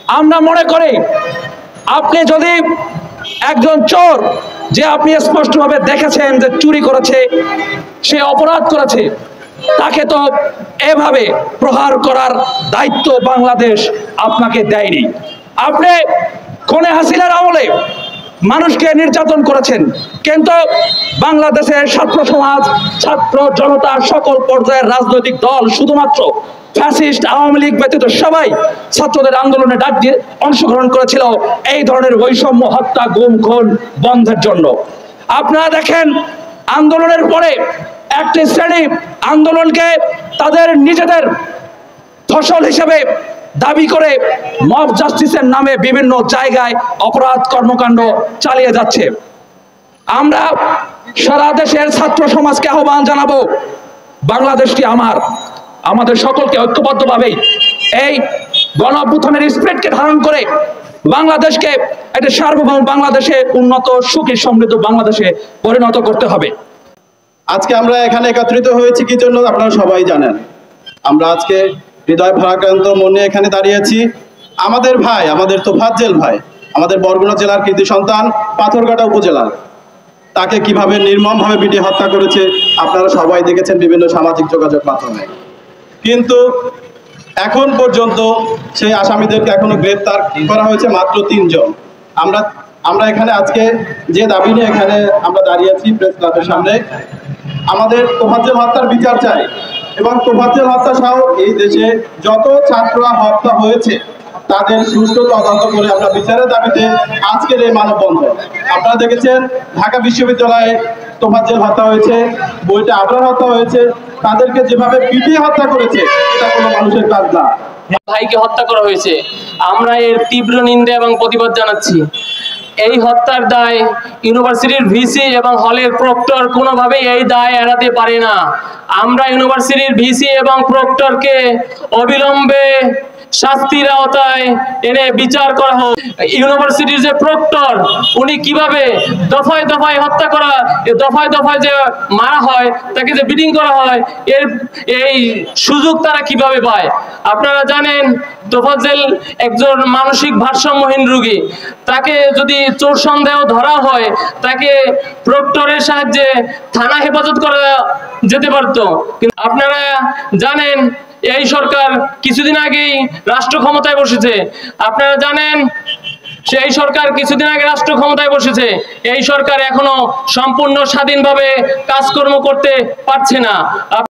আমরা মনে করি আপনি যদি একজন চোর, যে আপনি স্পষ্টভাবে দেখেছেন যে চুরি করেছে, সে অপরাধ করেছে, তাকে তো এভাবে প্রহার করার দায়িত্ব বাংলাদেশ আপনাকে দেয়নি। আপনি খুনে হাসিনার আমলে মানুষকে নির্যাতন করেছেন, কিন্তু বাংলাদেশের ছাত্র সমাজ, ছাত্র জনতা, সকল পর্যায়ের রাজনৈতিক দল, শুধুমাত্র ফ্যাসিস্ট আওয়ামী লীগ ব্যতীত সবাই ছাত্রদের আন্দোলনে ডাক দিয়ে অংশগ্রহণ করেছিল এই ধরনের বৈষম্য, হত্যা, গুম, খুন বন্ধের জন্য। আপনারা দেখেন, আন্দোলনের পরে একটি শ্রেণী আন্দোলনকে তাদের নিজেদের ফসল হিসেবে দাবি করে মব জাস্টিসের নামে বিভিন্ন জায়গায় অপরাধ কর্মকাণ্ড চালিয়ে যাচ্ছে। আমরা সারা দেশের ছাত্র সমাজকে আহ্বান জানাবো, বাংলাদেশটি আমাদের সকলকে ঐক্যবদ্ধভাবে এই গণ অভ্যুত্থানের স্পিরিটকে ধারণ করে বাংলাদেশকে একটা সার্বভৌম বাংলাদেশে, উন্নত, সুখী, সমৃদ্ধ বাংলাদেশে পরিণত করতে হবে। আজকে আমরা এখানে একত্রিত হয়েছি কি জন্য আপনারা সবাই জানেন। আমরা আজকে হৃদয় ভারাক্রান্ত মনে এখানে দাঁড়িয়েছি। আমাদের ভাই, আমাদের তোফাজ্জেল ভাই, আমাদের বরগুনা জেলার কৃতি সন্তান, পাথরঘাটা উপজেলার, তাকে কিভাবে নির্মমভাবে পিটিয়ে হত্যা করেছে আপনারা সবাই দেখেছেন বিভিন্ন সামাজিক যোগাযোগ মাধ্যমে। কিন্তু এখন পর্যন্ত সেই আসামিদেরকে এখনো গ্রেফতার করা হয়েছে মাত্র 3 জন। আমরা এখানে আজকে যে দাবি নিয়ে এখানে আমরা দাঁড়িয়েছি প্রেস ক্লাবের সামনে, আমাদের তোফাজ্জেল হত্যার বিচার চাই এবং তোফাজ্জেল হত্যা সহ এই দেশে যত ছাত্ররা হত্যা হয়েছে তাদের সুষ্ঠু তদন্ত করে আমরা বিচারের দাবিতে আজকের এই মানববন্ধন। আপনারা দেখেছেন ঢাকা বিশ্ববিদ্যালয়ে তোফাজ্জেল হত্যা হয়েছে, বইটা আবরার হত্যা হয়েছে, তাদেরকে যেভাবে পিটিয়ে হত্যা করেছে এটা কোনো মানুষের কাজ না। ভাইকে হত্যা করা হয়েছে, আমরা এর তীব্র নিন্দা এবং প্রতিবাদ জানাচ্ছি। এই হত্যার দায় ইউনিভার্সিটির ভিসি এবং হলের প্রক্টর কোনোভাবেই এই দায় এড়াতে পারে না। আমরা ইউনিভার্সিটির ভিসি এবং প্রক্টরকে অবিলম্বে শাস্তির আওতায় এনে বিচার করা হোক। ইউনিভার্সিটির যে প্রক্টর, উনি কিভাবে দফায় দফায় হত্যা করা, দফায় দফায় যে মারা হয়, তাকে যে বিডিং করা হয়, এই সুযোগ তারা কিভাবে পায়? আপনারা জানেন তোফাজ্জেল একজন মানসিক ভারসাম্যহীন রোগী। তাকে যদি চোর সন্দেহ ধরা হয়, তাকে প্রক্টরের সাহায্যে থানা হেফাজত করা যেতে পারত। কিন্তু আপনারা জানেন এই সরকার কিছুদিন আগেই রাষ্ট্র ক্ষমতায় বসেছে। আপনারা জানেন সেই সরকার কিছুদিন আগে রাষ্ট্র ক্ষমতায় বসেছে। এই সরকার এখনো সম্পূর্ণ স্বাধীনভাবে কাজকর্ম করতে পারছে না।